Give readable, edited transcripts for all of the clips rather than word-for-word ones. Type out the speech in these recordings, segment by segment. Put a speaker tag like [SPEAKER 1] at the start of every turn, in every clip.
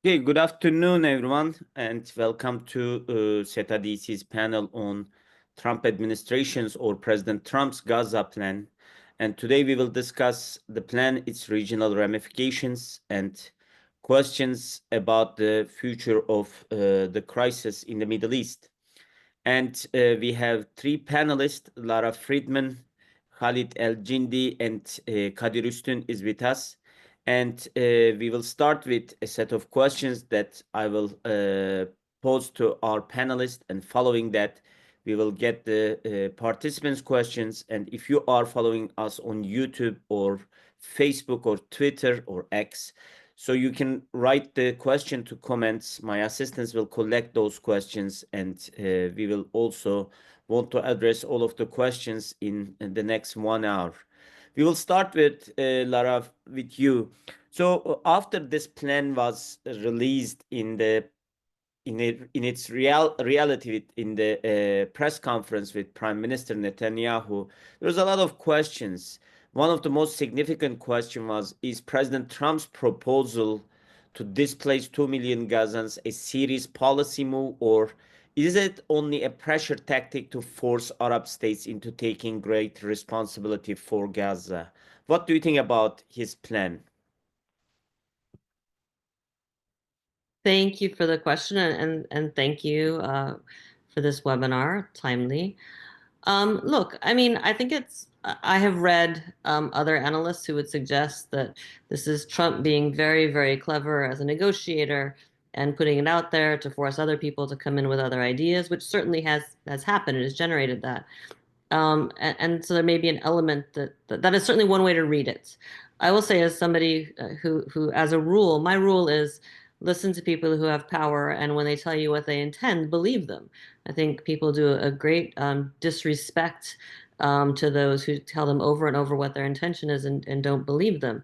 [SPEAKER 1] Okay, good afternoon, everyone, and welcome to SETA DC's panel on Trump administration's or President Trump's Gaza plan. And today we will discuss the plan, its regional ramifications, and questions about the future of the crisis in the Middle East. And we have three panelists, Lara Friedman, Khalid El-Jindi, and Kadir Üstün is with us. And we will start with a set of questions that I will pose to our panelists. And following that, we will get the participants' questions. And if you are following us on YouTube or Facebook or Twitter or X, so you can write the question to comments. My assistants will collect those questions, and we will also want to address all of the questions in the next 1 hour. We will start with Lara, with you. So after this plan was released in its reality in the press conference with Prime Minister Netanyahu, there was a lot of questions. One of the most significant question was, is President Trump's proposal to displace 2 million Gazans a serious policy move, or is it only a pressure tactic to force Arab states into taking great responsibility for Gaza? What do you think about his plan?
[SPEAKER 2] Thank you for the question and thank you for this webinar, timely. Look, I mean, I think I have read other analysts who would suggest that this is Trump being very, very clever as a negotiator and putting it out there to force other people to come in with other ideas, which certainly has happened. It has generated that. And so there may be an element that is certainly one way to read it. I will say, as somebody who, as a rule, my rule is listen to people who have power, and when they tell you what they intend, believe them. I think people do a great disrespect to those who tell them over and over what their intention is and don't believe them.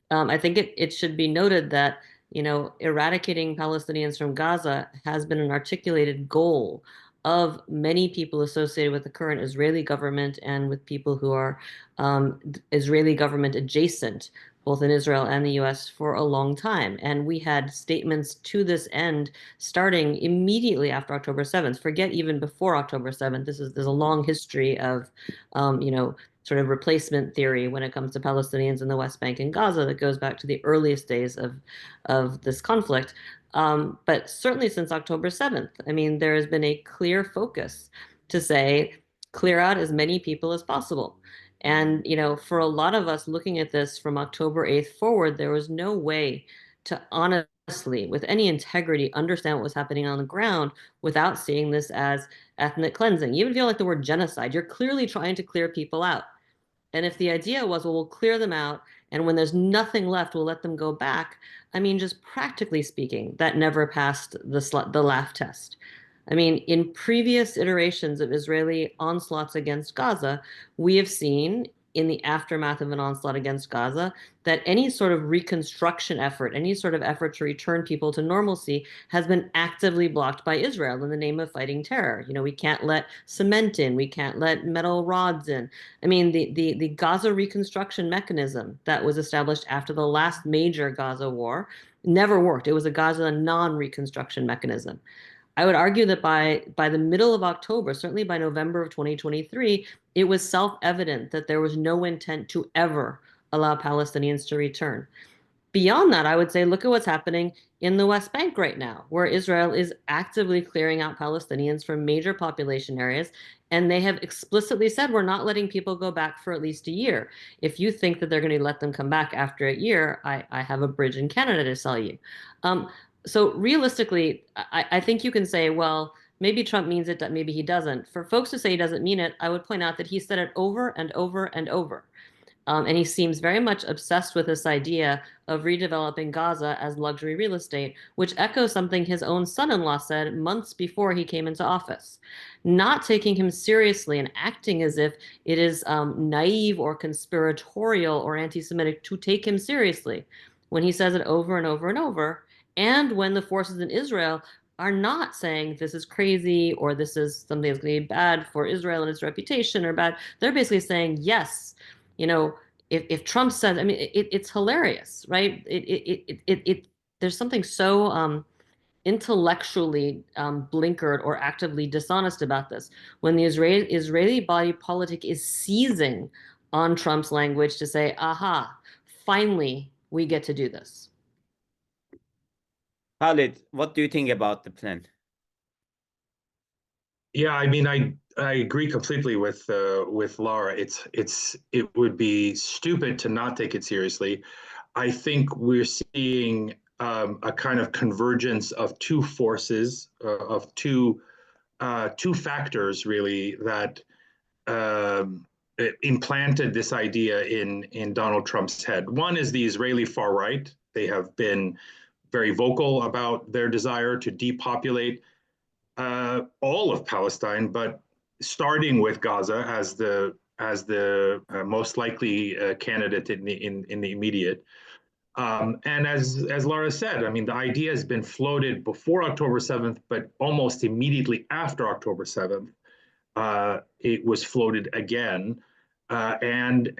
[SPEAKER 2] I think it should be noted that, eradicating Palestinians from Gaza has been an articulated goal of many people associated with the current Israeli government and with people who are Israeli government adjacent, both in Israel and the US, for a long time. And we had statements to this end starting immediately after October 7th. Forget even before October 7th. There's a long history of, sort of replacement theory when it comes to Palestinians in the West Bank and Gaza that goes back to the earliest days of this conflict. But certainly since October 7th, I mean, there has been a clear focus to say, clear out as many people as possible. And, for a lot of us looking at this from October 8th forward, there was no way to honestly, with any integrity, understand what was happening on the ground without seeing this as ethnic cleansing. You even feel like the word genocide. You're clearly trying to clear people out. And if the idea was, well, we'll clear them out, and when there's nothing left, we'll let them go back. I mean, just practically speaking, that never passed the laugh test. I mean, in previous iterations of Israeli onslaughts against Gaza, we have seen in the aftermath of an onslaught against Gaza that any sort of reconstruction effort, any sort of effort to return people to normalcy has been actively blocked by Israel in the name of fighting terror. We can't let cement in, we can't let metal rods in. I mean, the Gaza reconstruction mechanism that was established after the last major Gaza war never worked. It was a Gaza non-reconstruction mechanism. I would argue that by the middle of October, certainly by November of 2023, it was self-evident that there was no intent to ever allow Palestinians to return. Beyond that, I would say, look at what's happening in the West Bank right now, where Israel is actively clearing out Palestinians from major population areas. And they have explicitly said, we're not letting people go back for at least a year. If you think that they're going to let them come back after a year, I have a bridge in Canada to sell you. So realistically, I think you can say, well, maybe Trump means it, maybe he doesn't. For folks who say he doesn't mean it, I would point out that he said it over and over and over. And he seems very much obsessed with this idea of redeveloping Gaza as luxury real estate, which echoes something his own son-in-law said months before he came into office. Not taking him seriously and acting as if it is naive or conspiratorial or anti-Semitic to take him seriously when he says it over and over and over. And when the forces in Israel are not saying this is crazy or this is something that's going to be bad for Israel and its reputation or bad, they're basically saying, yes, if Trump says, I mean, it's hilarious, right? there's something so intellectually blinkered or actively dishonest about this. When the Israeli body politic is seizing on Trump's language to say, aha, finally we get to do this.
[SPEAKER 1] Khalid, what do you think about the plan?
[SPEAKER 3] Yeah, I mean, I agree completely with Laura. It would be stupid to not take it seriously. I think we're seeing a kind of convergence of two forces, of two factors really that implanted this idea in Donald Trump's head. One is the Israeli far right. They have been very vocal about their desire to depopulate all of Palestine, but starting with Gaza as the most likely candidate in the immediate. And as Laura said, I mean, the idea has been floated before October 7th, but almost immediately after October 7th, it was floated again. And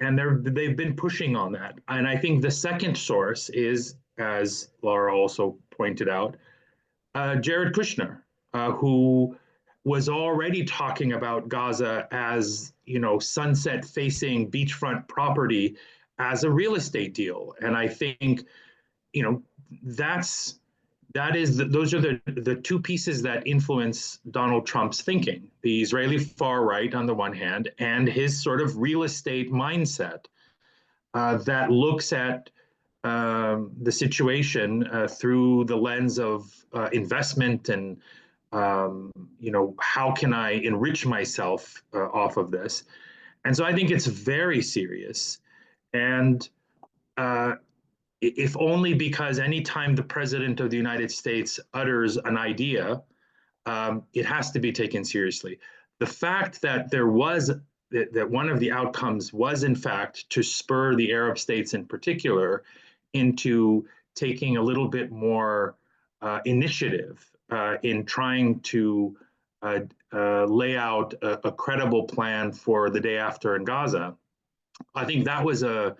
[SPEAKER 3] they've been pushing on that. And I think the second source is, as Laura also pointed out, Jared Kushner, who was already talking about Gaza as, sunset-facing beachfront property as a real estate deal. And I think, those are the two pieces that influence Donald Trump's thinking: the Israeli far right on the one hand, and his sort of real estate mindset that looks at the situation through the lens of investment and how can I enrich myself off of this? And so I think it's very serious. And if only because anytime the president of the United States utters an idea, it has to be taken seriously. The fact that that one of the outcomes was in fact to spur the Arab states in particular into taking a little bit more initiative in trying to lay out a credible plan for the day after in Gaza. I think that was a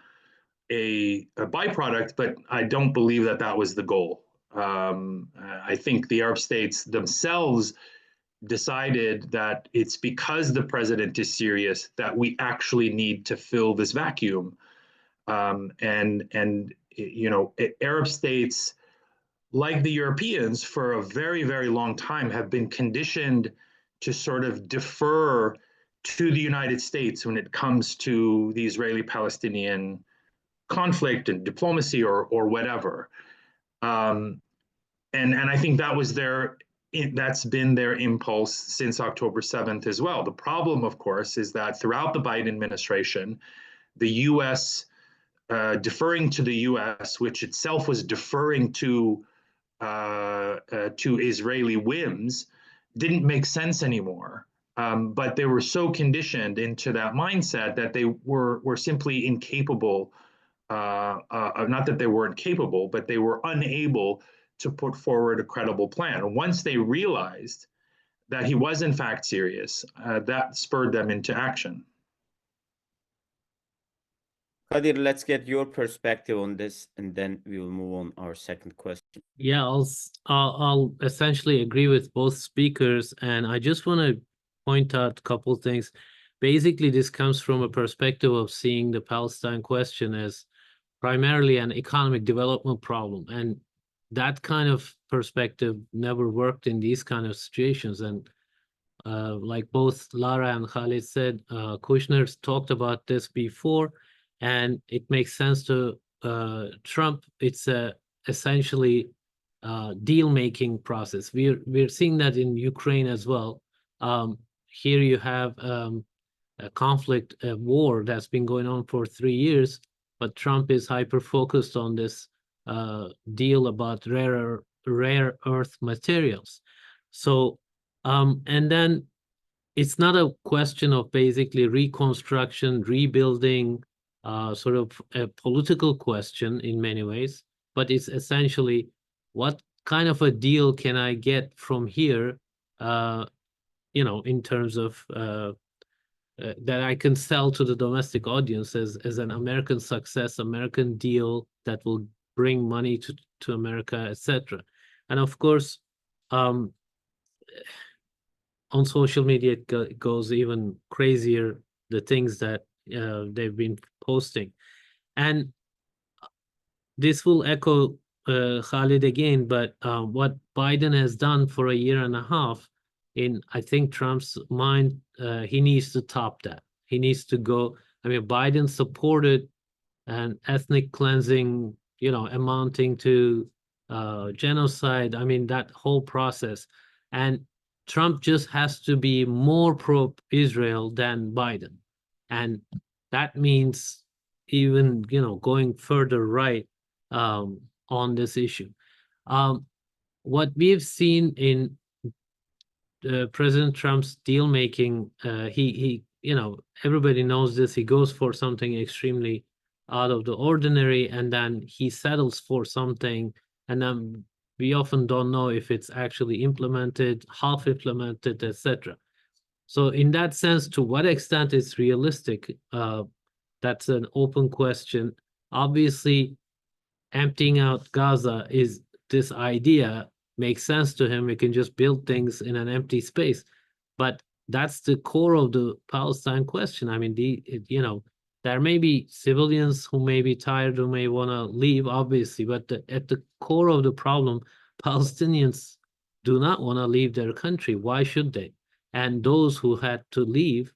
[SPEAKER 3] byproduct, but I don't believe that was the goal. I think the Arab states themselves decided that it's because the president is serious that we actually need to fill this vacuum. And Arab states, like the Europeans, for a very, very long time have been conditioned to sort of defer to the United States when it comes to the Israeli-Palestinian conflict and diplomacy or whatever. And I think that's been their impulse since October 7th as well. The problem, of course, is that throughout the Biden administration, the U.S. Deferring to the U.S., which itself was deferring to Israeli whims, didn't make sense anymore. But they were so conditioned into that mindset that they were simply incapable. Not that they weren't capable, but they were unable to put forward a credible plan. And once they realized that he was in fact serious, that spurred them into action.
[SPEAKER 1] Kadir, let's get your perspective on this, and then we will move on our second question.
[SPEAKER 4] Yeah, I'll essentially agree with both speakers, and I just want to point out a couple things. Basically, this comes from a perspective of seeing the Palestine question as primarily an economic development problem, and that kind of perspective never worked in these kind of situations. And like both Lara and Khalid said, Kushner's talked about this before, and it makes sense to Trump. It's essentially deal-making process. We're seeing that in Ukraine as well. Here you have a conflict, a war that's been going on for 3 years, but Trump is hyper-focused on this deal about rare earth materials. So, and then it's not a question of basically reconstruction, rebuilding, sort of a political question in many ways, but it's essentially what kind of a deal can I get from here, in terms of that I can sell to the domestic audience as an American success, American deal that will bring money to America, etc. And of course, on social media, it goes even crazier, the things that they've been posting. And this will echo Khalid again, but what Biden has done for a year and a half, in I think Trump's mind, he needs to top that. He needs to go. I mean, Biden supported an ethnic cleansing, amounting to genocide. I mean, that whole process. And Trump just has to be more pro-Israel than Biden. And that means even, going further right on this issue. What we've seen in President Trump's deal making, he everybody knows this. He goes for something extremely out of the ordinary, and then he settles for something, and then we often don't know if it's actually implemented, half implemented, etc. So in that sense, to what extent it's realistic, that's an open question. Obviously, emptying out Gaza is this idea makes sense to him. We can just build things in an empty space, but that's the core of the Palestine question. I mean, there may be civilians who may be tired, who may want to leave, obviously, but at the core of the problem, Palestinians do not want to leave their country. Why should they? And those who had to leave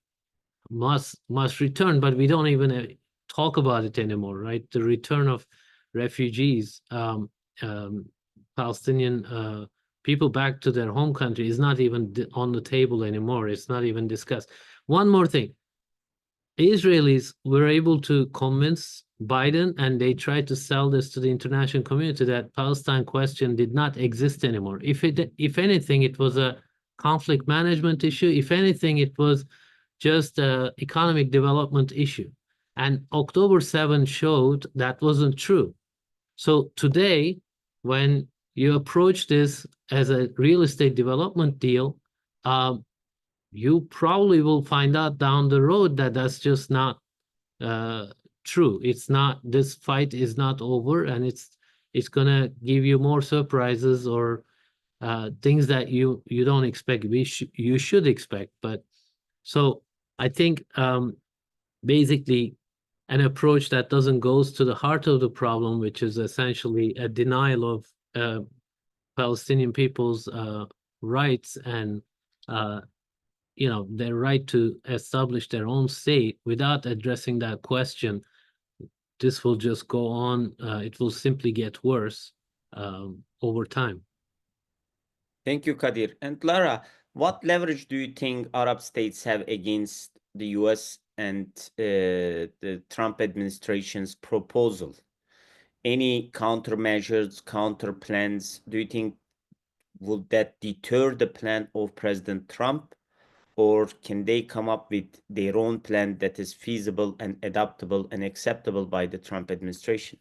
[SPEAKER 4] must return, but we don't even talk about it anymore, right? The return of refugees, Palestinian people back to their home country is not even on the table anymore. It's not even discussed. One more thing. Israelis were able to convince Biden, and they tried to sell this to the international community, that Palestine question did not exist anymore. If anything, it was a conflict management issue. If anything, it was just an economic development issue. And October 7 showed that wasn't true. So today, when you approach this as a real estate development deal, you probably will find out down the road that that's just not true. It's not. This fight is not over, and it's gonna give you more surprises or things that you don't expect. You should expect. But so I think basically an approach that doesn't goes to the heart of the problem, which is essentially a denial of Palestinian people's rights and their right to establish their own state, without addressing that question, this will just go on. It will simply get worse over time.
[SPEAKER 1] Thank you, Kadir. And Lara, what leverage do you think Arab states have against the US and the Trump administration's proposal? Any countermeasures, counter plans? Do you think would that deter the plan of President Trump? Or can they come up with their own plan that is feasible and adaptable and acceptable by the Trump administration?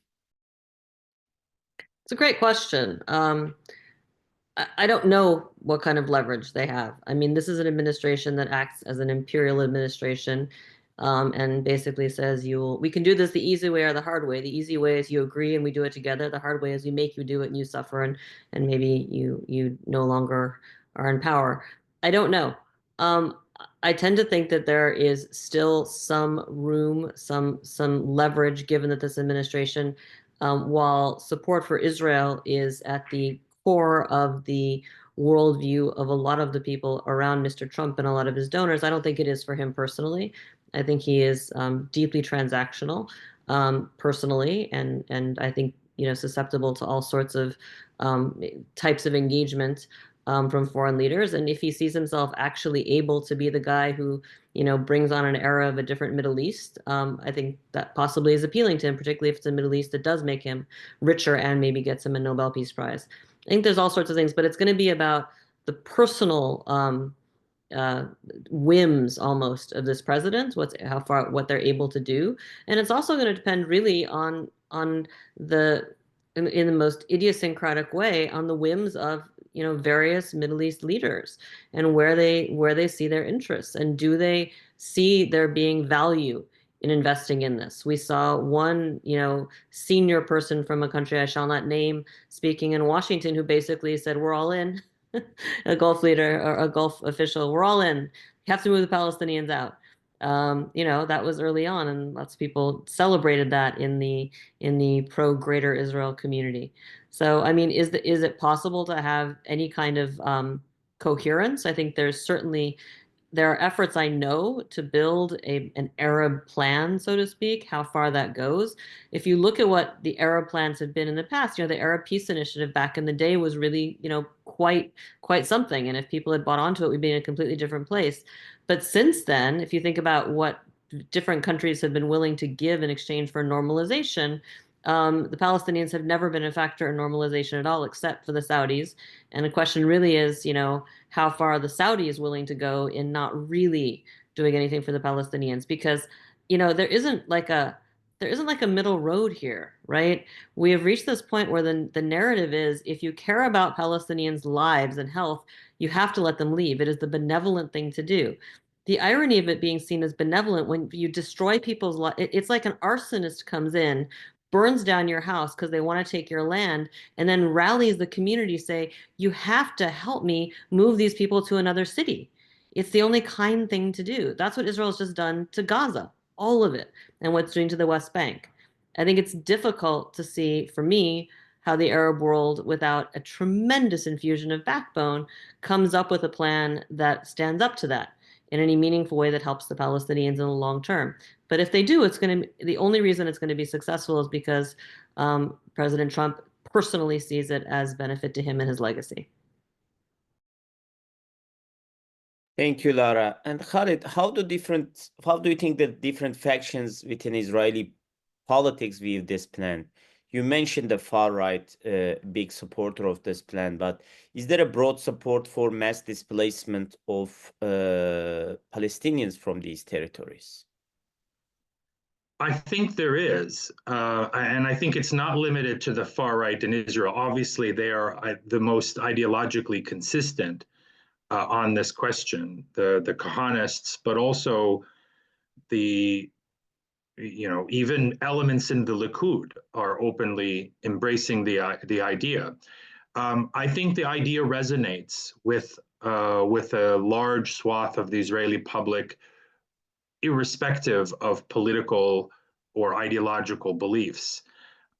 [SPEAKER 2] It's a great question. I don't know what kind of leverage they have. I mean, this is an administration that acts as an imperial administration, and basically says we can do this the easy way or the hard way. The easy way is you agree and we do it together. The hard way is we make you do it and you suffer, and maybe you no longer are in power. I don't know. I tend to think that there is still some room, some leverage, given that this administration, while support for Israel is at the core of the worldview of a lot of the people around Mr. Trump and a lot of his donors, I don't think it is for him personally. I think he is deeply transactional personally, and I think susceptible to all sorts of types of engagement from foreign leaders. And if he sees himself actually able to be the guy who brings on an era of a different Middle East, I think that possibly is appealing to him, particularly if it's a Middle East that does make him richer and maybe gets him a Nobel Peace Prize. I think there's all sorts of things, but it's going to be about the personal whims almost of this president, what they're able to do, and it's also going to depend really on the in the most idiosyncratic way on the whims of various Middle East leaders and where they see their interests, and do they see there being value in investing in this. We saw one, senior person from a country I shall not name speaking in Washington who basically said, we're all in. A Gulf leader or a Gulf official, we're all in. You have to move the Palestinians out. That was early on, and lots of people celebrated that in the pro Greater Israel community. So, I mean, is it possible to have any kind of coherence? I think there are efforts I know to build an Arab plan, so to speak. How far that goes, if you look at what the Arab plans have been in the past, the Arab Peace Initiative back in the day was really, quite something. And if people had bought onto it, we'd be in a completely different place. But since then, if you think about what different countries have been willing to give in exchange for normalization, the Palestinians have never been a factor in normalization at all, except for the Saudis. And the question really is, how far are the Saudis willing to go in not really doing anything for the Palestinians? Because, there isn't like a middle road here, right? We have reached this point where the narrative is, if you care about Palestinians' lives and health, you have to let them leave. It is the benevolent thing to do. The irony of it being seen as benevolent, when you destroy people's lives, it's like an arsonist comes in, burns down your house because they want to take your land, and then rallies the community, say, you have to help me move these people to another city. It's the only kind thing to do. That's what Israel's just done to Gaza, all of it, and what's doing to the West Bank. I think it's difficult to see, for me, how the Arab world, without a tremendous infusion of backbone, comes up with a plan that stands up to that in any meaningful way that helps the Palestinians in the long term. But if they do, the only reason it's going to be successful is because President Trump personally sees it as benefit to him and his legacy.
[SPEAKER 1] Thank you, Lara. And Khalid, how do you think that different factions within Israeli politics view this plan? You mentioned the far right, big supporter of this plan, but is there a broad support for mass displacement of Palestinians from these territories?
[SPEAKER 3] I think there is, and I think it's not limited to the far right in Israel. Obviously, they are the most ideologically consistent on this question, the Kahanists, but also the, even elements in the Likud are openly embracing the idea. I think the idea resonates with a large swath of the Israeli public, irrespective of political or ideological beliefs.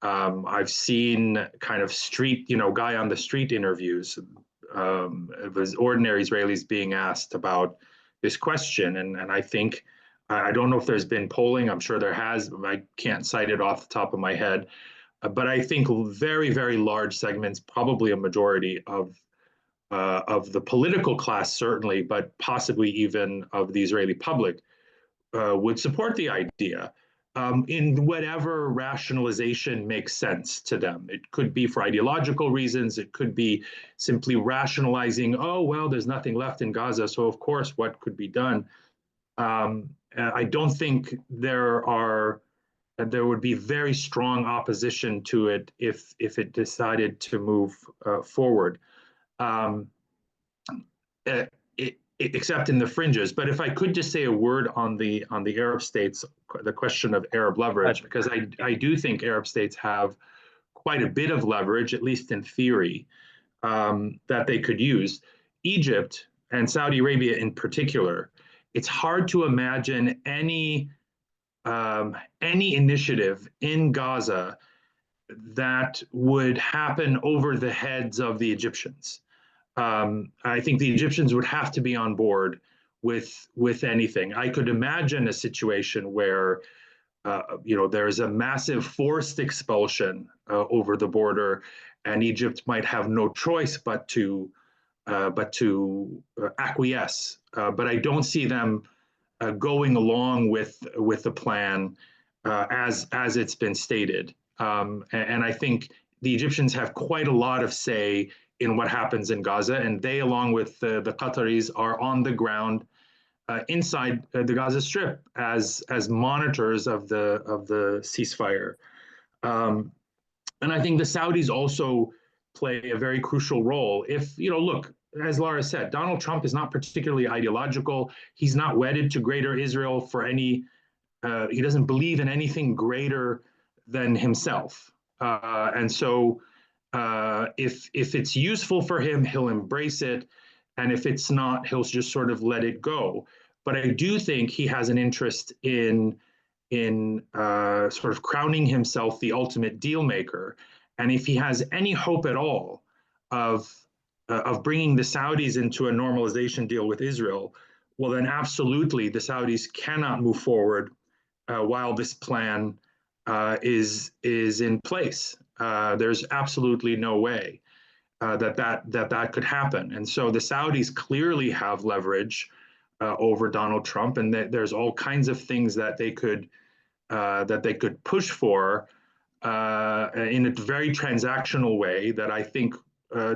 [SPEAKER 3] I've seen kind of street, guy on the street interviews of ordinary Israelis being asked about this question. And I think, I don't know if there's been polling, I'm sure there has, I can't cite it off the top of my head, but I think very, very large segments, probably a majority of the political class, certainly, but possibly even of the Israeli public, would support the idea in whatever rationalization makes sense to them. It could be for ideological reasons. It could be simply rationalizing, oh, well, there's nothing left in Gaza, so of course, what could be done? I don't think there would be very strong opposition to it if it decided to move forward. Except in the fringes. But if I could just say a word on the Arab states, the question of Arab leverage, because I do think Arab states have quite a bit of leverage, at least in theory, that they could use. Egypt and Saudi Arabia in particular, it's hard to imagine any initiative in Gaza that would happen over the heads of the Egyptians. I think the Egyptians would have to be on board with anything. I could imagine a situation where there's a massive forced expulsion over the border, and Egypt might have no choice but to acquiesce. But I don't see them going along with the plan as it's been stated. And I think the Egyptians have quite a lot of say in what happens in Gaza, and they, along with the Qataris, are on the ground inside the Gaza Strip as monitors of the ceasefire. And I think the Saudis also play a very crucial role. If, look, as Lara said, Donald Trump is not particularly ideological. He's not wedded to Greater Israel for any believe in anything greater than himself. And so if it's useful for him, he'll embrace it. And if it's not, he'll just sort of let it go. But I do think he has an interest in sort of crowning himself the ultimate deal maker. And if he has any hope at all of bringing the Saudis into a normalization deal with Israel, well, then absolutely the Saudis cannot move forward while this plan is in place. There's absolutely no way that could happen. And so the Saudis clearly have leverage over Donald Trump, and there's all kinds of things that they could push for in a very transactional way that I think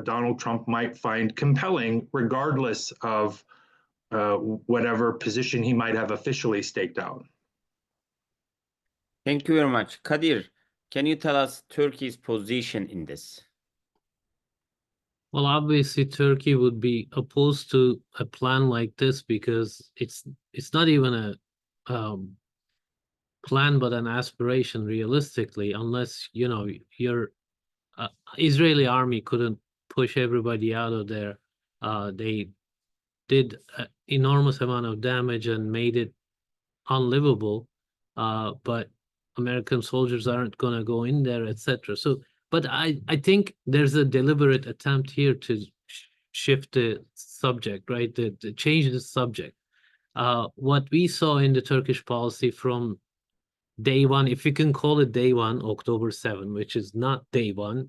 [SPEAKER 3] Donald Trump might find compelling, regardless of whatever position he might have officially staked out.
[SPEAKER 1] Thank you very much. Kadir, can you tell us Turkey's position in this?
[SPEAKER 4] Well, obviously, Turkey would be opposed to a plan like this because it's not even a plan, but an aspiration, realistically, unless your Israeli army couldn't push everybody out of there. They did an enormous amount of damage and made it unlivable. But American soldiers aren't going to go in there, etc. So. But I think there's a deliberate attempt here to shift the subject, right? To change the subject. What we saw in the Turkish policy from day one, if you can call it day one, October 7, which is not day one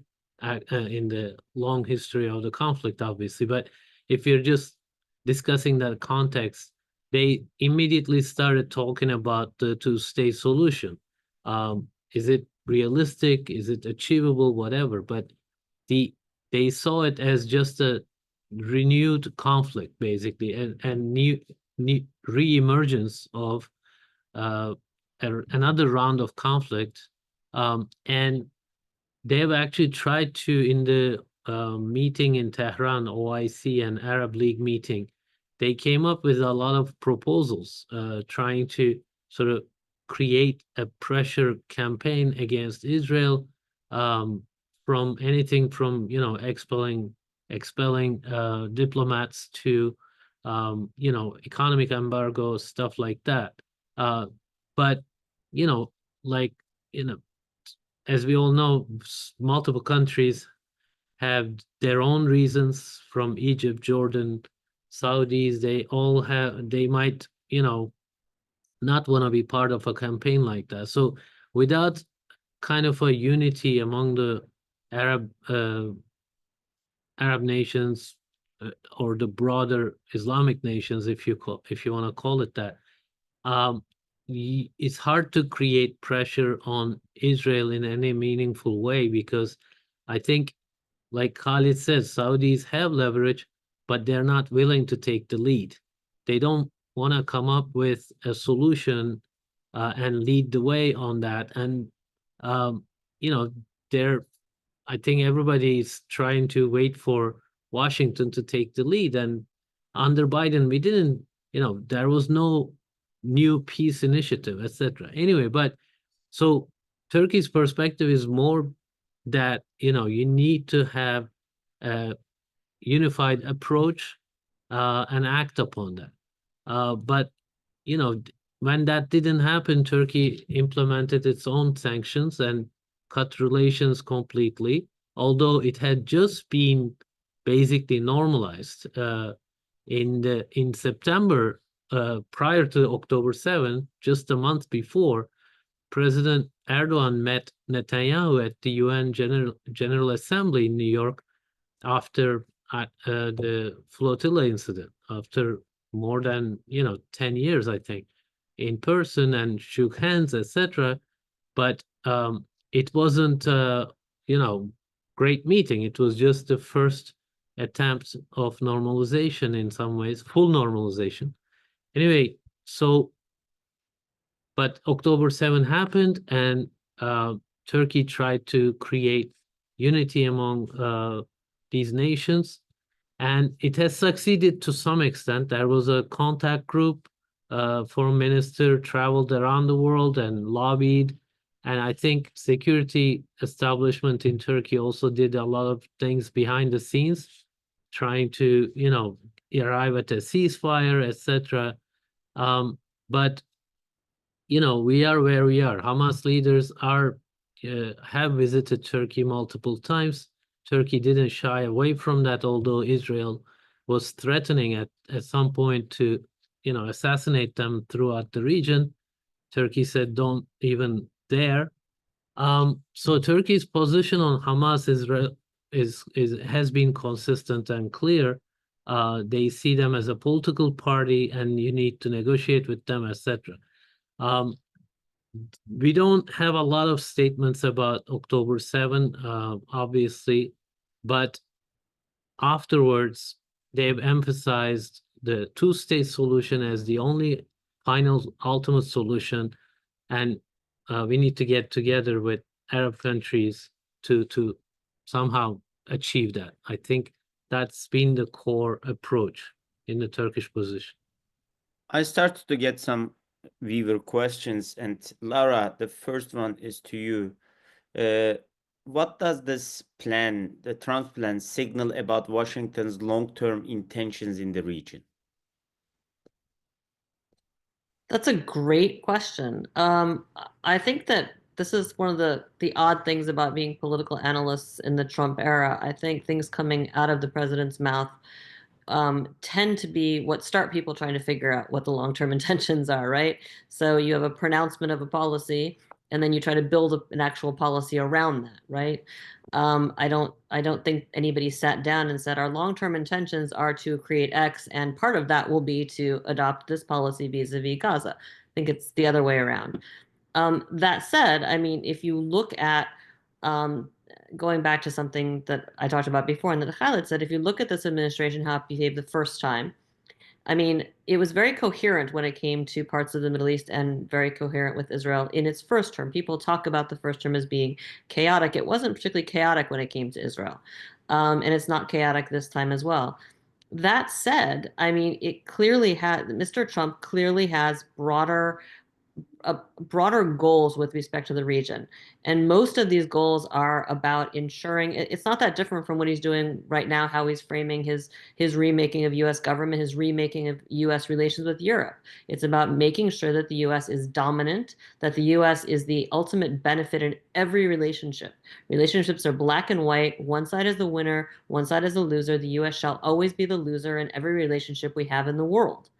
[SPEAKER 4] in the long history of the conflict, obviously. But if you're just discussing that context, they immediately started talking about the two-state solution. Is it realistic? Is it achievable? Whatever. But they saw it as just a renewed conflict, basically, and new re-emergence of another round of conflict. And they've actually tried to, in the meeting in Tehran, OIC and Arab League meeting, they came up with a lot of proposals trying to sort of create a pressure campaign against Israel, from anything from expelling diplomats to economic embargo, stuff like that. But as we all know, multiple countries have their own reasons, from Egypt, Jordan, Saudis. They might not want to be part of a campaign like that. So without kind of a unity among the Arab nations or the broader Islamic nations, if you want to call it that, it's hard to create pressure on Israel in any meaningful way, because I think, like Khalid says, Saudis have leverage, but they're not willing to take the lead. They don't want to come up with a solution and lead the way on that. And I think everybody's trying to wait for Washington to take the lead. And under Biden, we didn't, there was no new peace initiative, etc. Anyway, but so Turkey's perspective is more that you need to have a unified approach and act upon that. But when that didn't happen, Turkey implemented its own sanctions and cut relations completely, although it had just been basically normalized in September, prior to October 7, just a month before. President Erdogan met Netanyahu at the UN General Assembly in New York after the flotilla incident, after more than 10 years, I think, in person, and shook hands, etc. But it wasn't great meeting. It was just the first attempt of normalization, in some ways, full normalization. Anyway, but October 7 happened, and Turkey tried to create unity among these nations, and it has succeeded to some extent. There was a contact group foreign minister traveled around the world and lobbied. And I think security establishment in Turkey also did a lot of things behind the scenes, trying to, arrive at a ceasefire, etc. But we are where we are. Hamas leaders have visited Turkey multiple times. Turkey didn't shy away from that, although Israel was threatening at some point to, assassinate them throughout the region. Turkey said, don't even dare. So Turkey's position on Hamas has been consistent and clear. They see them as a political party, and you need to negotiate with them, etc. We don't have a lot of statements about October 7, obviously, but afterwards, they've emphasized the two-state solution as the only final ultimate solution, and we need to get together with Arab countries to somehow achieve that. I think that's been the core approach in the Turkish position.
[SPEAKER 1] I started to get some viewer questions, and Lara, the first one is to you. What does this plan, the Trump plan, signal about Washington's long-term intentions in the region?
[SPEAKER 2] That's a great question. I think that this is one of the odd things about being political analysts in the Trump era. I think things coming out of the president's mouth tend to be what start people trying to figure out what the long-term intentions are, right? So you have a pronouncement of a policy, and then you try to build an actual policy around that, right? I don't think anybody sat down and said our long-term intentions are to create X, and part of that will be to adopt this policy vis-a-vis Gaza. I think it's the other way around. That said, I mean, if you look at going back to something that I talked about before, and that Khaled said, if you look at this administration, how it behaved the first time, I mean, it was very coherent when it came to parts of the Middle East and very coherent with Israel in its first term. People talk about the first term as being chaotic. It wasn't particularly chaotic when it came to Israel. And it's not chaotic this time as well. That said, I mean, Mr. Trump clearly has broader goals with respect to the region. And most of these goals are about ensuring it's not that different from what he's doing right now, how he's framing his remaking of U.S. government, his remaking of U.S. relations with Europe. It's about making sure that the U.S. is dominant, that the U.S. is the ultimate benefit in every relationship. Relationships are black and white. One side is the winner, one side is the loser. The U.S. shall always be the loser in every relationship we have in the world.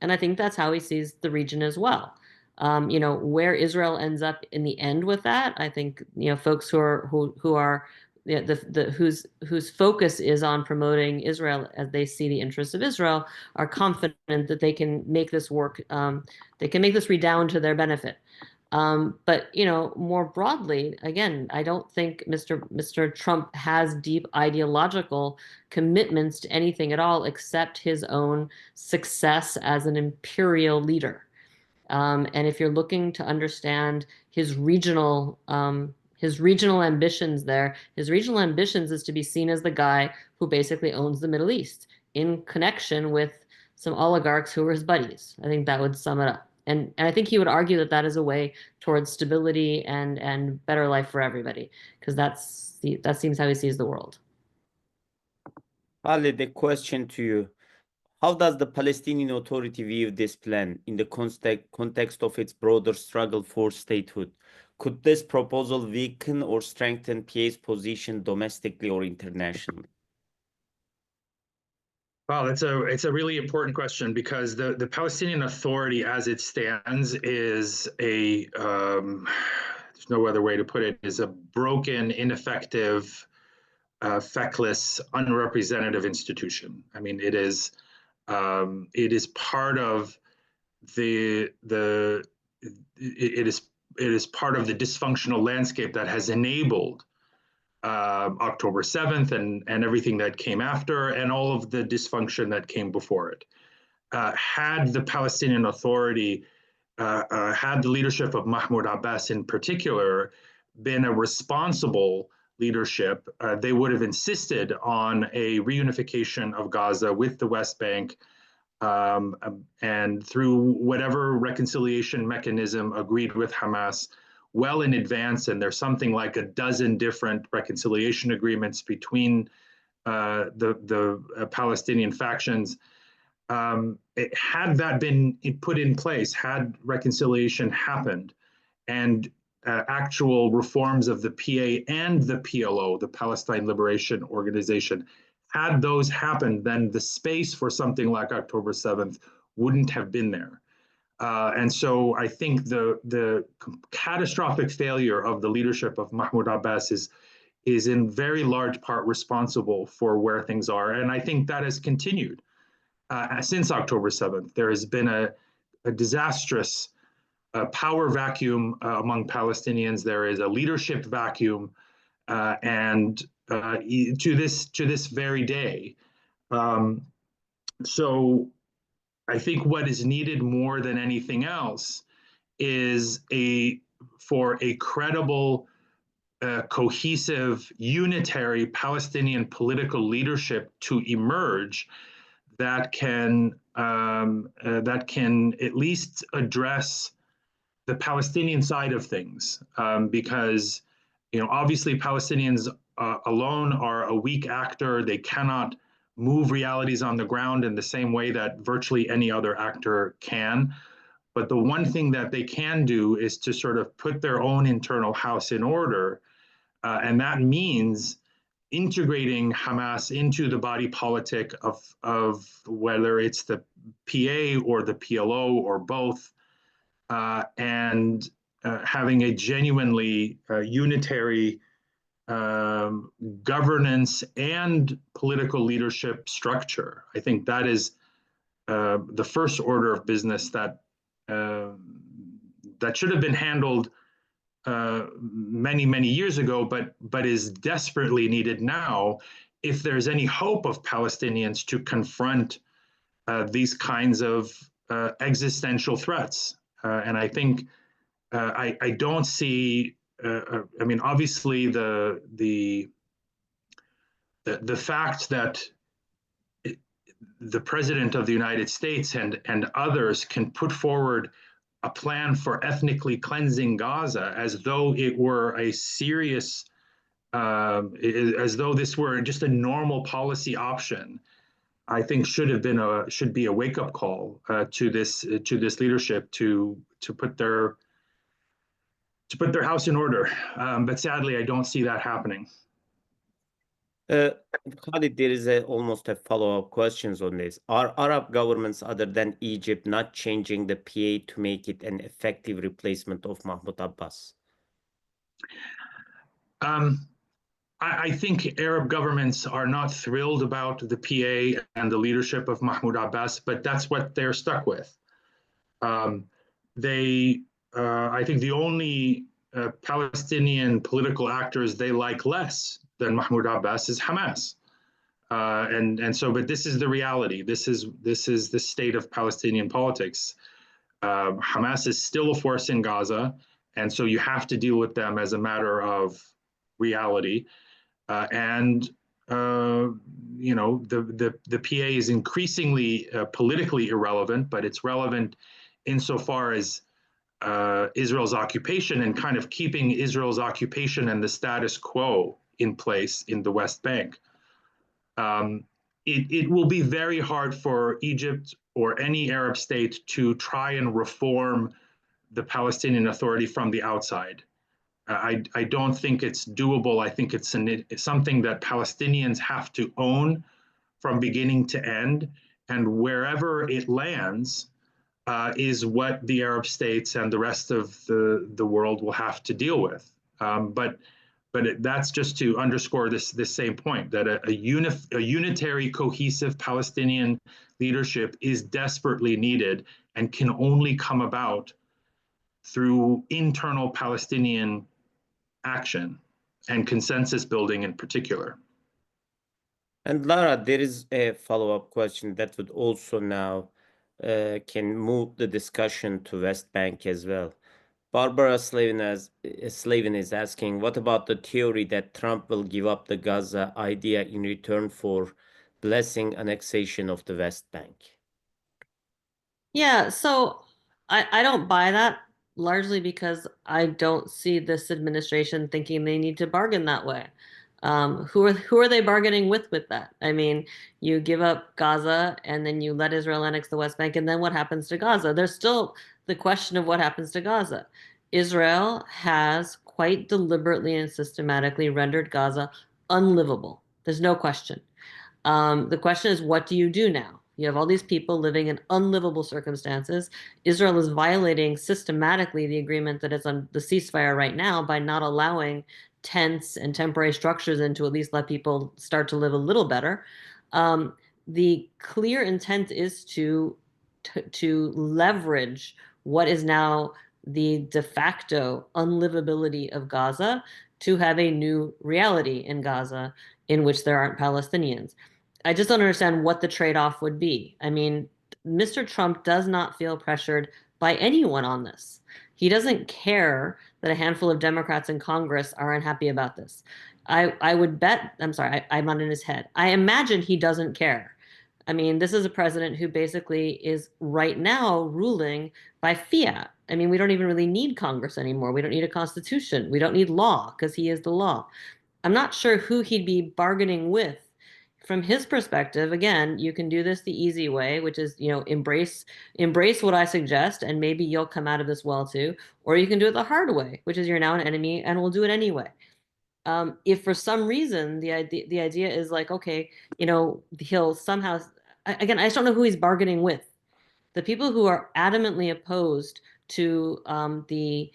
[SPEAKER 2] And I think that's how he sees the region as well. Where Israel ends up in the end with that, I think, folks whose focus is on promoting Israel as they see the interests of Israel are confident that they can make this work. They can make this redound to their benefit. But more broadly, again, I don't think Mr. Trump has deep ideological commitments to anything at all except his own success as an imperial leader. And if you're looking to understand his regional ambitions there, his regional ambitions is to be seen as the guy who basically owns the Middle East in connection with some oligarchs who are his buddies. I think that would sum it up. And I think he would argue that that is a way towards stability and better life for everybody, because that seems how he sees the world.
[SPEAKER 1] Ali, the question to you. How does the Palestinian Authority view this plan in the context of its broader struggle for statehood? Could this proposal weaken or strengthen PA's position domestically or internationally?
[SPEAKER 3] Wow, it's a really important question, because the Palestinian Authority as it stands is there's no other way to put it, is a broken, ineffective, feckless, unrepresentative institution. I mean, it is part of it is part of the dysfunctional landscape that has enabled October 7th and everything that came after, and all of the dysfunction that came before it. Had the Palestinian Authority, had the leadership of Mahmoud Abbas in particular, been a responsible leadership, they would have insisted on a reunification of Gaza with the West Bank, and through whatever reconciliation mechanism agreed with Hamas well in advance, and there's something like a dozen different reconciliation agreements between the Palestinian factions. Had that been put in place, had reconciliation happened, and actual reforms of the PA and the PLO, the Palestine Liberation Organization, had those happened, then the space for something like October 7th wouldn't have been there. And so I think the catastrophic failure of the leadership of Mahmoud Abbas is in very large part responsible for where things are. And I think that has continued since October 7th. There has been a disastrous power vacuum among Palestinians. There is a leadership vacuum, and to this very day. So I think what is needed more than anything else is for a credible, cohesive, unitary Palestinian political leadership to emerge that can at least address the Palestinian side of things, because obviously Palestinians alone are a weak actor. They cannot move realities on the ground in the same way that virtually any other actor can. But the one thing that they can do is to sort of put their own internal house in order, and that means integrating Hamas into the body politic of whether it's the PA or the PLO or both, and having a genuinely unitary governance and political leadership structure. I think that is the first order of business that should have been handled many years ago, but is desperately needed now if there's any hope of Palestinians to confront these kinds of existential threats. And I think I don't see. I mean, obviously, the fact that the president of the United States and others can put forward a plan for ethnically cleansing Gaza as though it were a serious, as though this were just a normal policy option, I think should be a wake-up call to this leadership to put their house in order. But sadly, I don't see that happening.
[SPEAKER 1] Khalid, there is almost a follow-up questions on this. Are Arab governments other than Egypt not changing the PA to make it an effective replacement of Mahmoud Abbas?
[SPEAKER 3] I think Arab governments are not thrilled about the PA and the leadership of Mahmoud Abbas, but that's what they're stuck with. I think the only Palestinian political actors they like less than Mahmoud Abbas is Hamas. But this is the reality. This is the state of Palestinian politics. Hamas is still a force in Gaza, and so you have to deal with them as a matter of reality. The PA is increasingly politically irrelevant, but it's relevant insofar as Israel's occupation and kind of keeping Israel's occupation and the status quo in place in the West Bank. It will be very hard for Egypt or any Arab state to try and reform the Palestinian Authority from the outside. I don't think it's doable. I think it's something that Palestinians have to own from beginning to end, and wherever it lands is what the Arab states and the rest of the world will have to deal with. But that's just to underscore this same point, that a unitary, cohesive Palestinian leadership is desperately needed and can only come about through internal Palestinian action and consensus building in particular.
[SPEAKER 1] And Lara, there is a follow-up question that would also now can move the discussion to West Bank as well. Barbara Slavin is asking, what about the theory that Trump will give up the Gaza idea in return for blessing annexation of the West Bank?
[SPEAKER 2] Yeah, so I don't buy that largely because I don't see this administration thinking they need to bargain that way. Who are they bargaining with that? I mean, you give up Gaza and then you let Israel annex the West Bank, and then what happens to Gaza? There's still the question of what happens to Gaza. Israel has quite deliberately and systematically rendered Gaza unlivable. There's no question. The question is, what do you do now? You have all these people living in unlivable circumstances. Israel is violating systematically the agreement that is on the ceasefire right now by not allowing tents and temporary structures in to at least let people start to live a little better. The clear intent is to leverage what is now the de facto unlivability of Gaza to have a new reality in Gaza in which there aren't Palestinians. I just don't understand what the trade-off would be. I mean, Mr. Trump does not feel pressured by anyone on this. He doesn't care that a handful of Democrats in Congress are unhappy about this. I would bet, I'm sorry, I'm not in his head. I imagine he doesn't care. I mean, this is a president who basically is right now ruling by fiat. I mean, we don't even really need Congress anymore. We don't need a constitution. We don't need law because he is the law. I'm not sure who he'd be bargaining with. From his perspective, again, you can do this the easy way, which is, embrace what I suggest, and maybe you'll come out of this well too. Or you can do it the hard way, which is you're now an enemy and we'll do it anyway. If for some reason the idea is like, okay, he'll somehow, again, I just don't know who he's bargaining with. The people who are adamantly opposed to the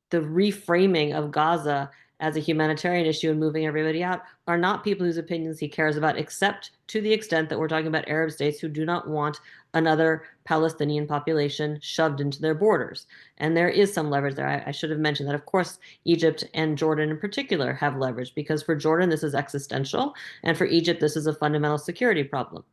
[SPEAKER 2] the reframing of Gaza as a humanitarian issue and moving everybody out are not people whose opinions he cares about, except to the extent that we're talking about Arab states who do not want another Palestinian population shoved into their borders. And there is some leverage there. I should have mentioned that, of course, Egypt and Jordan in particular have leverage, because for Jordan, this is existential, and for Egypt, this is a fundamental security problem.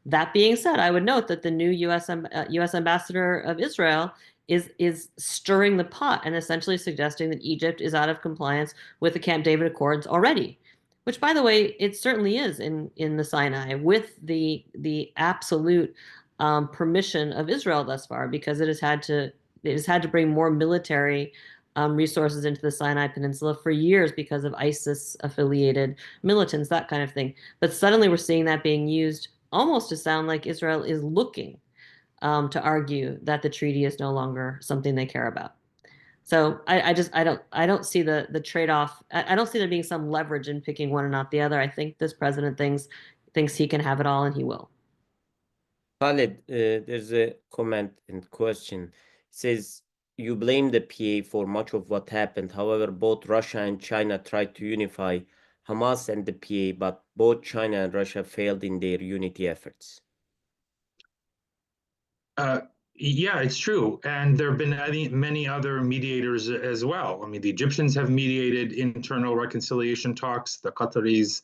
[SPEAKER 2] That being said, I would note that the new U.S. ambassador of Israel is stirring the pot and essentially suggesting that Egypt is out of compliance with the Camp David Accords already, which, by the way, it certainly is in the Sinai, with the absolute permission of Israel thus far, because it has had to bring more military resources into the Sinai Peninsula for years because of ISIS-affiliated militants, that kind of thing. But suddenly we're seeing that being used almost to sound like Israel is looking to argue that the treaty is no longer something they care about. So I don't see the trade-off. I don't see there being some leverage in picking one and not the other. I think this president thinks he can have it all, and he will.
[SPEAKER 1] Khalid, there's a comment and question. It says, you blame the PA for much of what happened. However, both Russia and China tried to unify Hamas and the PA, but both China and Russia failed in their unity efforts.
[SPEAKER 3] Yeah, it's true. And there have been many other mediators as well. I mean, the Egyptians have mediated internal reconciliation talks, the Qataris,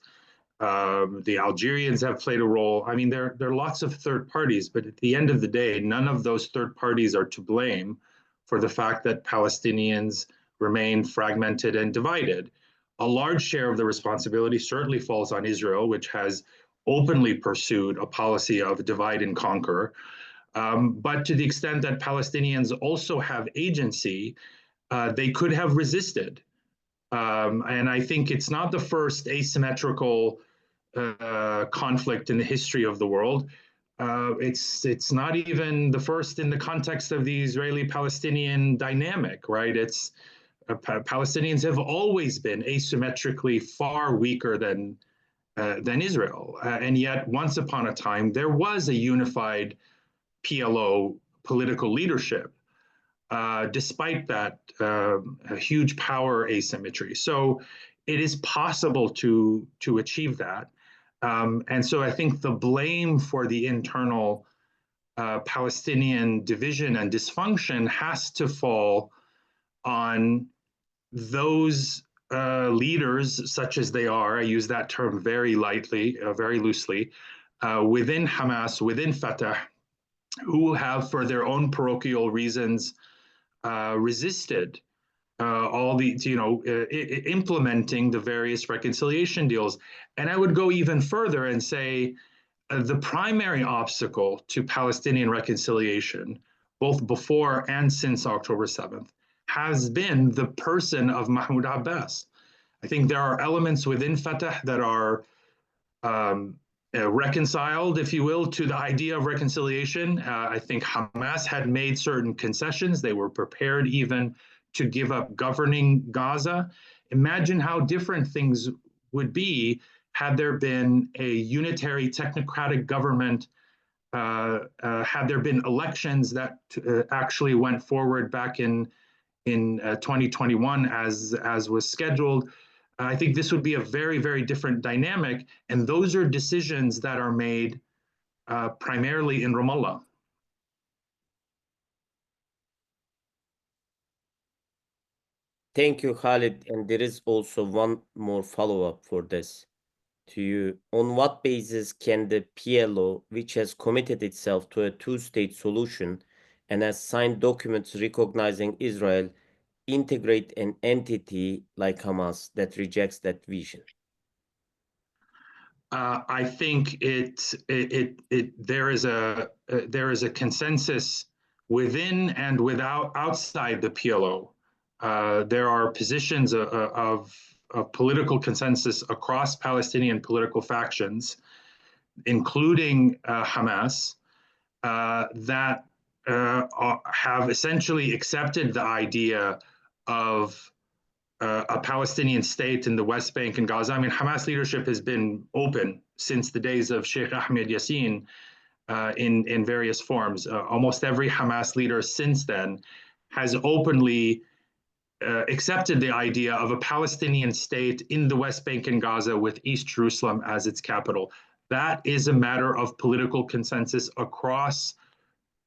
[SPEAKER 3] the Algerians have played a role. I mean, there are lots of third parties, but at the end of the day, none of those third parties are to blame for the fact that Palestinians remain fragmented and divided. A large share of the responsibility certainly falls on Israel, which has openly pursued a policy of divide and conquer. But to the extent that Palestinians also have agency, they could have resisted. And I think it's not the first asymmetrical conflict in the history of the world. It's not even the first in the context of the Israeli-Palestinian dynamic, right? Palestinians have always been asymmetrically far weaker than Israel, and yet once upon a time there was a unified PLO political leadership, despite that huge power asymmetry. So it is possible to achieve that. And so I think the blame for the internal Palestinian division and dysfunction has to fall on those leaders, such as they are, I use that term very lightly, very loosely, within Hamas, within Fatah, who have, for their own parochial reasons, resisted all the, implementing the various reconciliation deals. And I would go even further and say, the primary obstacle to Palestinian reconciliation, both before and since October 7th, has been the person of Mahmoud Abbas. I think there are elements within Fatah that are reconciled, if you will, to the idea of reconciliation. I think Hamas had made certain concessions. They were prepared even to give up governing Gaza. Imagine how different things would be had there been a unitary technocratic government, had there been elections that actually went forward back in 2021 as was scheduled. I think this would be a very, very different dynamic. And those are decisions that are made primarily in Ramallah.
[SPEAKER 1] Thank you, Khalid. And there is also one more follow-up for this to you. On what basis can the PLO, which has committed itself to a two-state solution and has signed documents recognizing Israel, integrate an entity like Hamas that rejects that vision?
[SPEAKER 3] I think there is a consensus within and outside the PLO. There are positions of political consensus across Palestinian political factions, including Hamas, that have essentially accepted the idea of a Palestinian state in the West Bank and Gaza. I mean, Hamas leadership has been open since the days of Sheikh Ahmed Yassin in various forms. Almost every Hamas leader since then has openly accepted the idea of a Palestinian state in the West Bank and Gaza with East Jerusalem as its capital. That is a matter of political consensus across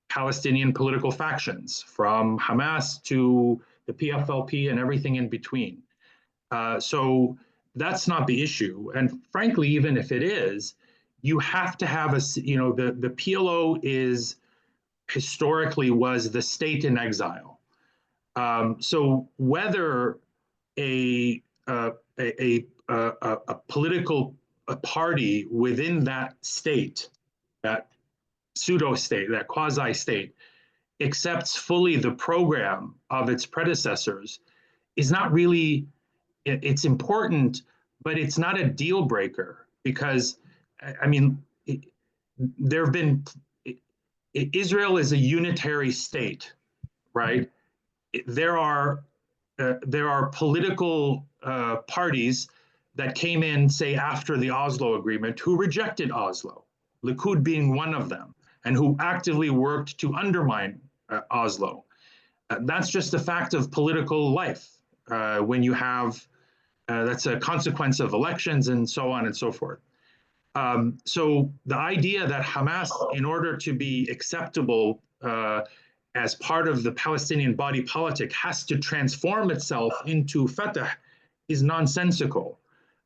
[SPEAKER 3] Palestinian political factions, from Hamas to the PFLP and everything in between. So that's not the issue. And frankly, even if it is, you have to have the PLO is historically was the state in exile. So whether a political party within that state, that pseudo-state, that quasi-state, accepts fully the program of its predecessors is not really, it's important, but it's not a deal breaker, because, I mean, there have been, Israel is a unitary state, right? There are political parties that came in, say, after the Oslo Agreement, who rejected Oslo, Likud being one of them, and who actively worked to undermine Oslo. That's just a fact of political life. When you have, that's a consequence of elections and so on and so forth. So the idea that Hamas, in order to be acceptable as part of the Palestinian body politic, has to transform itself into Fatah is nonsensical.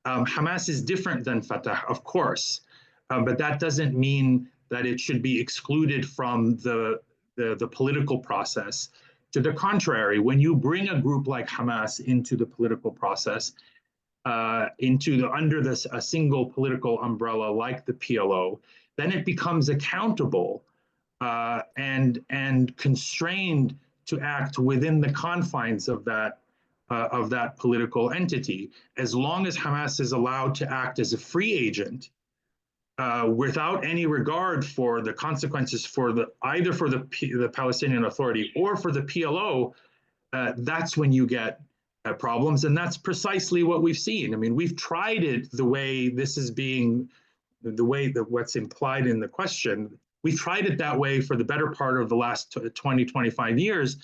[SPEAKER 3] Hamas is different than Fatah, of course, but that doesn't mean that it should be excluded from the political process. To the contrary, when you bring a group like Hamas into the political process, under a single political umbrella like the PLO, then it becomes accountable and constrained to act within the confines of that political entity. As long as Hamas is allowed to act as a free agent, without any regard for the consequences for either for the Palestinian Authority or for the PLO, that's when you get problems, and that's precisely what we've seen. I mean, we've tried it the way this is being, the way that what's implied in the question. We've tried it that way for the better part of the last 20, 25 years,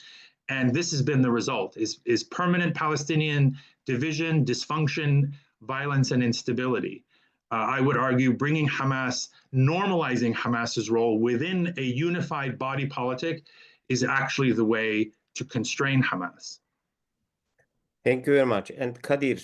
[SPEAKER 3] and this has been the result: is permanent Palestinian division, dysfunction, violence, and instability. I would argue bringing Hamas, normalizing Hamas's role within a unified body politic is actually the way to constrain Hamas.
[SPEAKER 1] Thank you very much. And Kadir,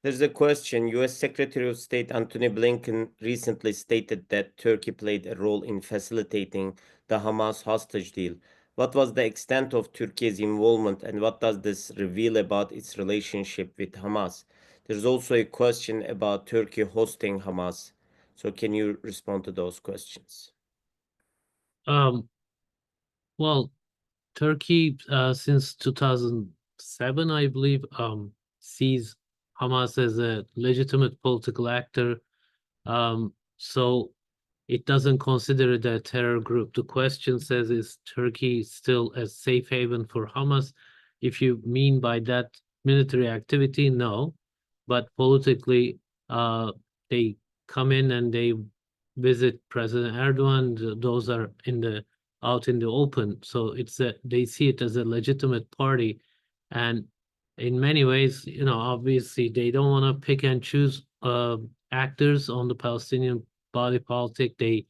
[SPEAKER 1] there's a question. U.S. Secretary of State Antony Blinken recently stated that Turkey played a role in facilitating the Hamas hostage deal. What was the extent of Turkey's involvement, and what does this reveal about its relationship with Hamas? There's also a question about Turkey hosting Hamas. So can you respond to those questions?
[SPEAKER 4] Well, Turkey, since 2007, I believe, sees Hamas as a legitimate political actor. So it doesn't consider it a terror group. The question says, is Turkey still a safe haven for Hamas? If you mean by that military activity, no. But politically, they come in and they visit President Erdogan. Those are out in the open. So they see it as a legitimate party. And in many ways, obviously they don't want to pick and choose actors on the Palestinian body politic. They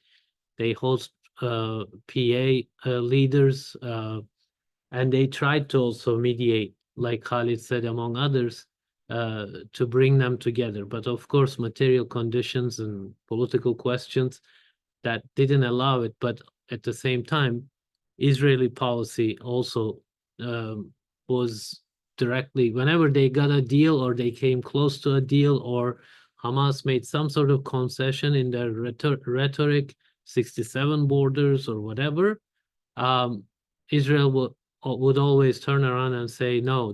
[SPEAKER 4] host PA leaders, and they tried to also mediate, like Khalid said, among others, to bring them together. But of course, material conditions and political questions that didn't allow it. But at the same time, Israeli policy also was directly, whenever they got a deal or they came close to a deal or Hamas made some sort of concession in their rhetoric, 67 borders or whatever, Israel would always turn around and say, no,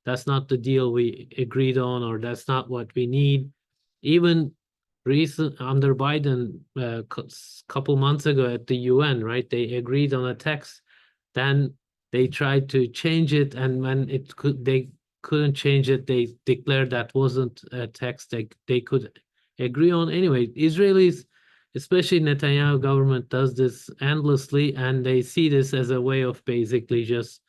[SPEAKER 4] that's not the deal we agreed on, or that's not what we need. Even under Biden, couple months ago at the UN, right? They agreed on a text. Then they tried to change it, and when they couldn't change it, they declared that wasn't a text they could agree on. Anyway, Israelis, especially Netanyahu government, does this endlessly, and they see this as a way of basically just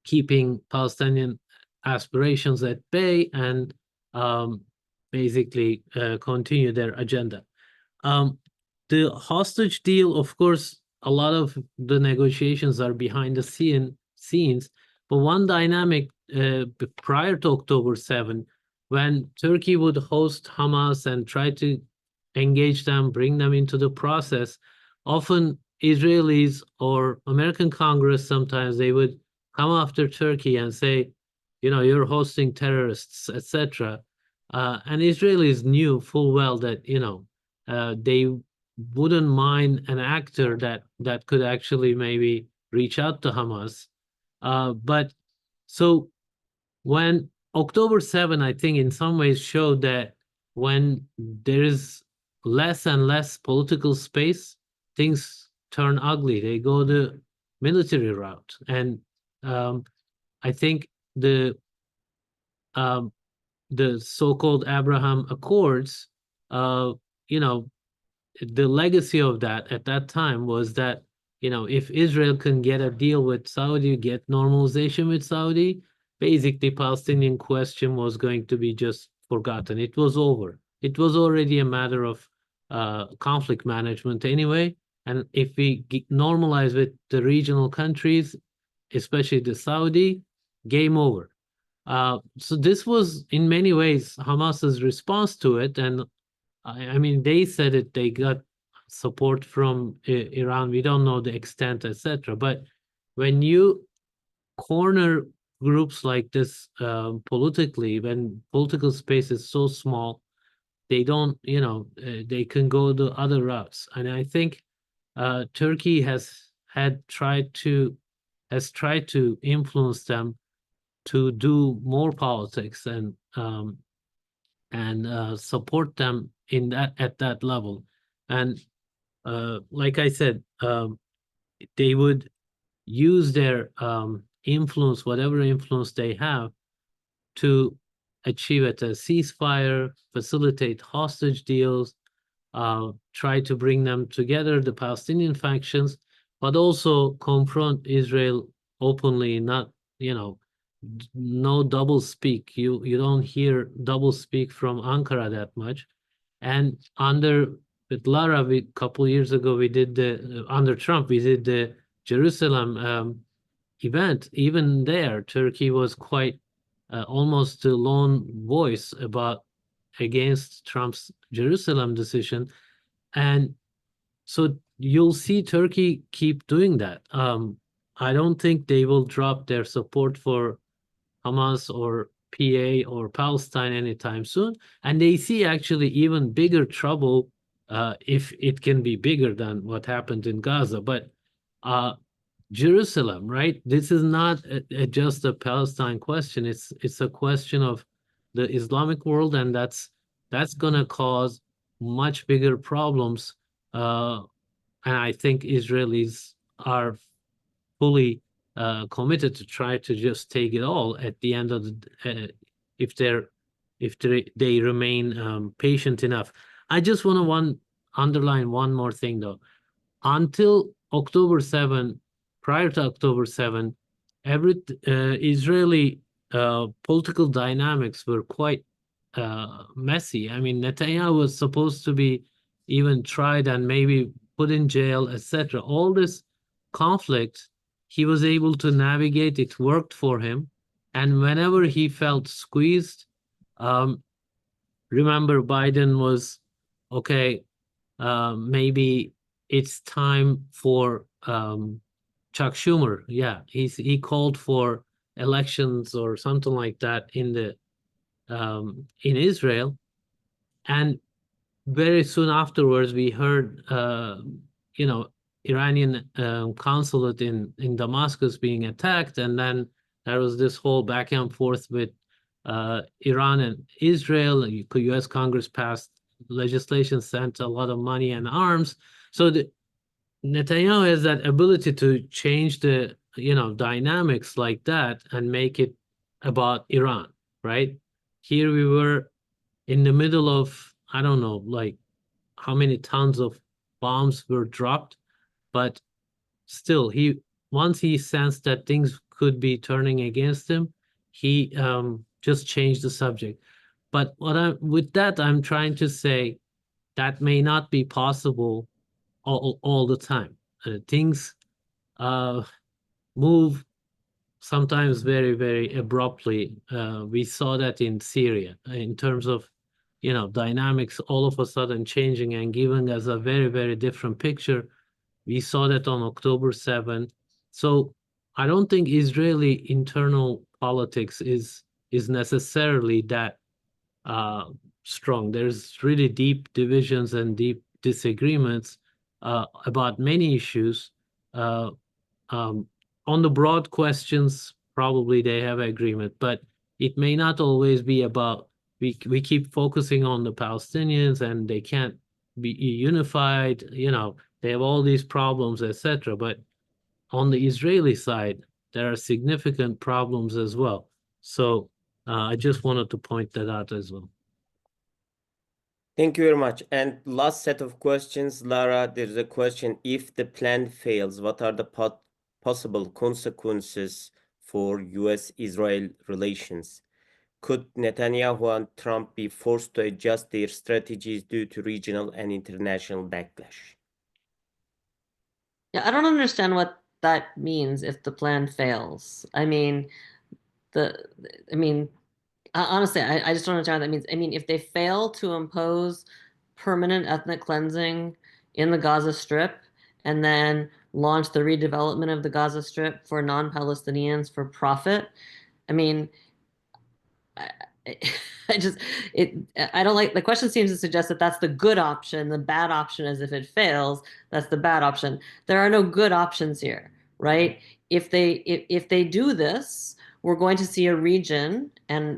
[SPEAKER 4] keeping Palestinian aspirations at bay and basically continue their agenda. The hostage deal, of course, a lot of the negotiations are behind the scenes, but one dynamic prior to October 7, when Turkey would host Hamas and try to engage them, bring them into the process, often Israelis or American Congress, sometimes they would come after Turkey and say, you're hosting terrorists, etc. And Israelis knew full well that, they wouldn't mind an actor that could actually maybe reach out to Hamas. But so when October 7, I think in some ways showed that when there is less and less political space, things turn ugly. They go the military route. And I think the so-called Abraham Accords, the legacy of that at that time was that, if Israel can get a deal with Saudi, get normalization with Saudi, basically Palestinian question was going to be just forgotten. It was over. It was already a matter of conflict management anyway. And if we normalize with the regional countries, especially the Saudi, game over. So this was in many ways Hamas's response to it. And I mean, they said it, they got support from Iran. We don't know the extent, etc. But when you corner groups like this politically, when political space is so small, they don't, they can go the other routes. And I think Turkey has tried to influence them to do more politics and support them at that level. And like I said, they would use their influence, whatever influence they have, to achieve a ceasefire, facilitate hostage deals, try to bring them together, the Palestinian factions, but also confront Israel openly, not, no double speak. You don't hear double speak from Ankara that much. And with Lara, a couple years ago, we did under Trump, we did the Jerusalem event. Even there, Turkey was quite almost the lone voice against Trump's Jerusalem decision. And so you'll see Turkey keep doing that. I don't think they will drop their support for Hamas or PA or Palestine anytime soon, and they see actually even bigger trouble if it can be bigger than what happened in Gaza. But Jerusalem, right? This is not just a Palestine question. It's a question of the Islamic world, and that's gonna cause much bigger problems. And I think Israelis are fully committed to try to just take it all at the end of the if they remain patient enough. I just want to underline one more thing though. Until October 7, prior to October 7, every Israeli political dynamics were quite messy. I mean, Netanyahu was supposed to be even tried and maybe put in jail, etc. All this conflict, he was able to navigate. It worked for him. And whenever he felt squeezed, remember Biden was, okay, maybe it's time for Chuck Schumer. Yeah, he called for elections or something like that in Israel, and very soon afterwards we heard Iranian consulate in Damascus being attacked, and then there was this whole back and forth with Iran and Israel. U.S. Congress passed legislation, sent a lot of money and arms. So Netanyahu has that ability to change the dynamics like that and make it about Iran, right? Here we were in the middle of, I don't know, like how many tons of bombs were dropped, but still, once he sensed that things could be turning against him, he just changed the subject. But with that, I'm trying to say that may not be possible all the time. Things move sometimes very, very abruptly. We saw that in Syria in terms of dynamics all of a sudden changing and giving us a very, very different picture. We saw that on October 7. So I don't think Israeli internal politics is necessarily that strong. There's really deep divisions and deep disagreements about many issues. On the broad questions, probably they have agreement, but it may not always be about, we keep focusing on the Palestinians and they can't be unified, they have all these problems, etc. But on the Israeli side, there are significant problems as well. So I just wanted to point that out as well.
[SPEAKER 1] Thank you very much. And last set of questions, Lara, there's a question: if the plan fails, what are the possible consequences for U.S.-Israel relations? Could Netanyahu and Trump be forced to adjust their strategies due to regional and international backlash?
[SPEAKER 2] Yeah, I don't understand what that means if the plan fails. I mean, honestly, I just don't understand what that means. I mean, if they fail to impose permanent ethnic cleansing in the Gaza Strip and then launch the redevelopment of the Gaza Strip for non-Palestinians for profit, I mean, I don't like, the question seems to suggest that that's the good option. The bad option is if it fails, that's the bad option. There are no good options here, right? If they do this, we're going to see a region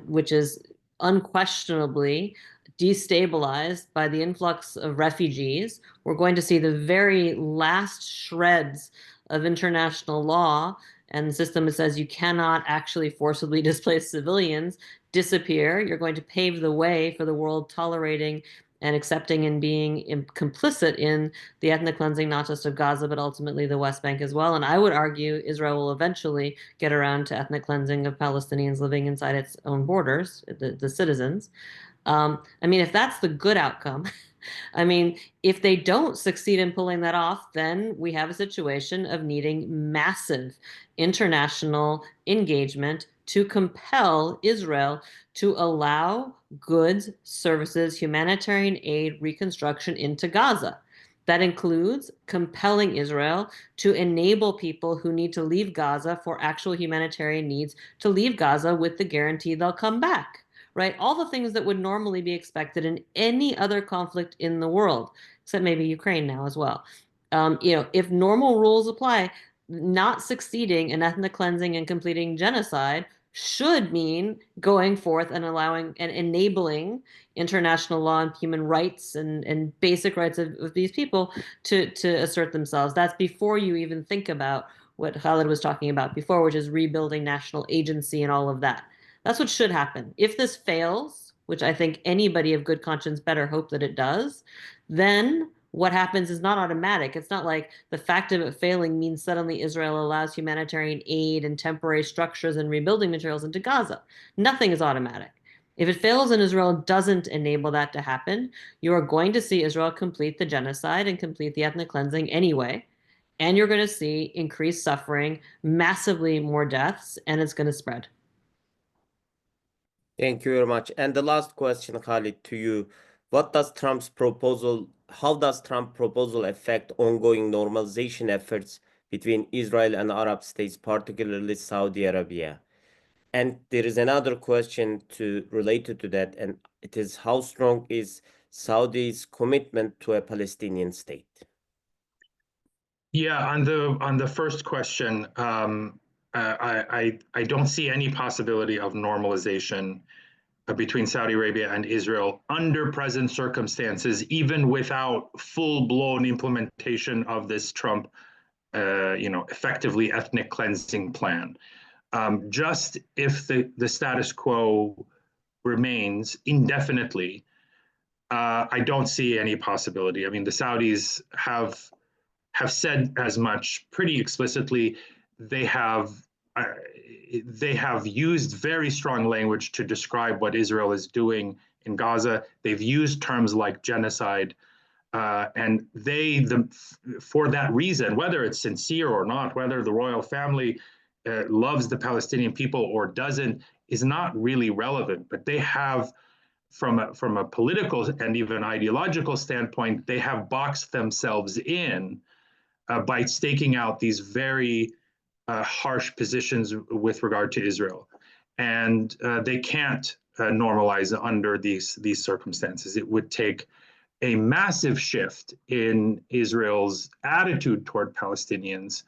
[SPEAKER 2] which is unquestionably destabilized by the influx of refugees. We're going to see the very last shreds of international law and the system that says you cannot actually forcibly displace civilians disappear. You're going to pave the way for the world tolerating and accepting and being complicit in the ethnic cleansing, not just of Gaza, but ultimately the West Bank as well. And I would argue Israel will eventually get around to ethnic cleansing of Palestinians living inside its own borders, the citizens. I mean, if that's the good outcome, I mean, if they don't succeed in pulling that off, then we have a situation of needing massive international engagement to compel Israel to allow goods, services, humanitarian aid, reconstruction into Gaza. That includes compelling Israel to enable people who need to leave Gaza for actual humanitarian needs to leave Gaza with the guarantee they'll come back, right? All the things that would normally be expected in any other conflict in the world, except maybe Ukraine now as well. If normal rules apply, not succeeding in ethnic cleansing and completing genocide should mean going forth and allowing and enabling international law and human rights and basic rights of these people to assert themselves. That's before you even think about what Khaled was talking about before, which is rebuilding national agency and all of that. That's what should happen. If this fails, which I think anybody of good conscience better hope that it does, then what happens is not automatic. It's not like the fact of it failing means suddenly Israel allows humanitarian aid and temporary structures and rebuilding materials into Gaza. Nothing is automatic. If it fails and Israel doesn't enable that to happen, you are going to see Israel complete the genocide and complete the ethnic cleansing anyway. And you're going to see increased suffering, massively more deaths, and it's going to spread.
[SPEAKER 1] Thank you very much. And the last question, Khalid, to you. How does Trump's proposal affect ongoing normalization efforts between Israel and Arab states, particularly Saudi Arabia? And there is another question related to that, and it is how strong is Saudi's commitment to a Palestinian state?
[SPEAKER 3] Yeah, on the first question, I don't see any possibility of normalization between Saudi Arabia and Israel under present circumstances, even without full-blown implementation of this Trump, effectively ethnic cleansing plan. Just if the status quo remains indefinitely, I don't see any possibility. I mean, the Saudis have said as much pretty explicitly. They have used very strong language to describe what Israel is doing in Gaza. They've used terms like genocide, and for that reason, whether it's sincere or not, whether the royal family loves the Palestinian people or doesn't, is not really relevant. But they have, from a political and even ideological standpoint, they have boxed themselves in by staking out these very harsh positions with regard to Israel. And they can't normalize under these circumstances. It would take a massive shift in Israel's attitude toward Palestinians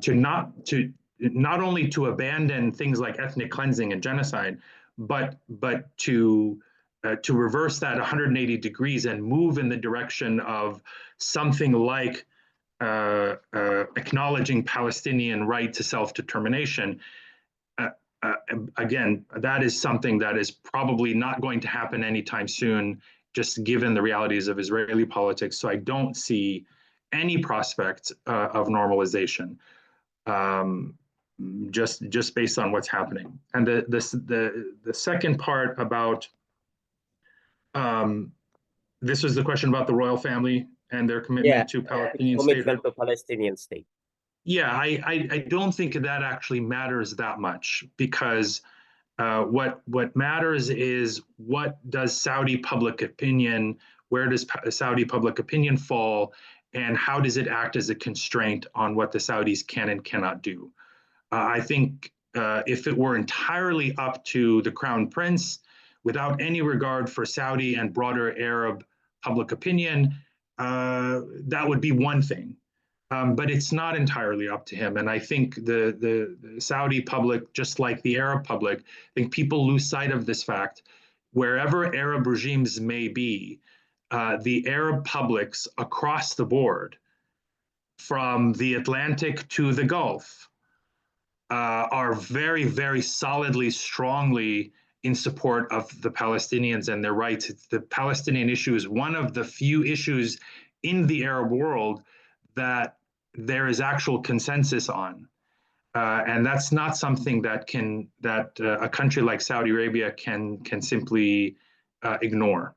[SPEAKER 3] to not only to abandon things like ethnic cleansing and genocide, but to reverse that 180 degrees and move in the direction of something like acknowledging Palestinian right to self-determination. Again, that is something that is probably not going to happen anytime soon, just given the realities of Israeli politics. So I don't see any prospect of normalization, just based on what's happening. And the second part about this was the question about the royal family and their commitment to Palestinian state.
[SPEAKER 1] Commitment to Palestinian state.
[SPEAKER 3] Yeah, I don't think that actually matters that much, because what matters is what does Saudi public opinion, where does Saudi public opinion fall, and how does it act as a constraint on what the Saudis can and cannot do. I think if it were entirely up to the Crown Prince, without any regard for Saudi and broader Arab public opinion, that would be one thing. But it's not entirely up to him. And I think the Saudi public, just like the Arab public, I think people lose sight of this fact. Wherever Arab regimes may be, the Arab publics across the board, from the Atlantic to the Gulf, are very, very solidly, strongly in support of the Palestinians and their rights. The Palestinian issue is one of the few issues in the Arab world that there is actual consensus on, and that's not something that a country like Saudi Arabia can simply ignore.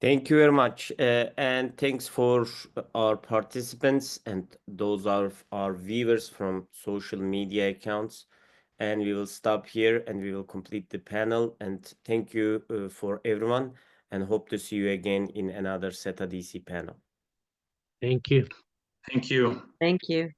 [SPEAKER 1] Thank you very much, and thanks for our participants and those are our viewers from social media accounts. And we will stop here and we will complete the panel. And thank you for everyone. and hope to see you again in another SETA DC panel.
[SPEAKER 4] Thank you.
[SPEAKER 3] Thank you.
[SPEAKER 2] Thank you.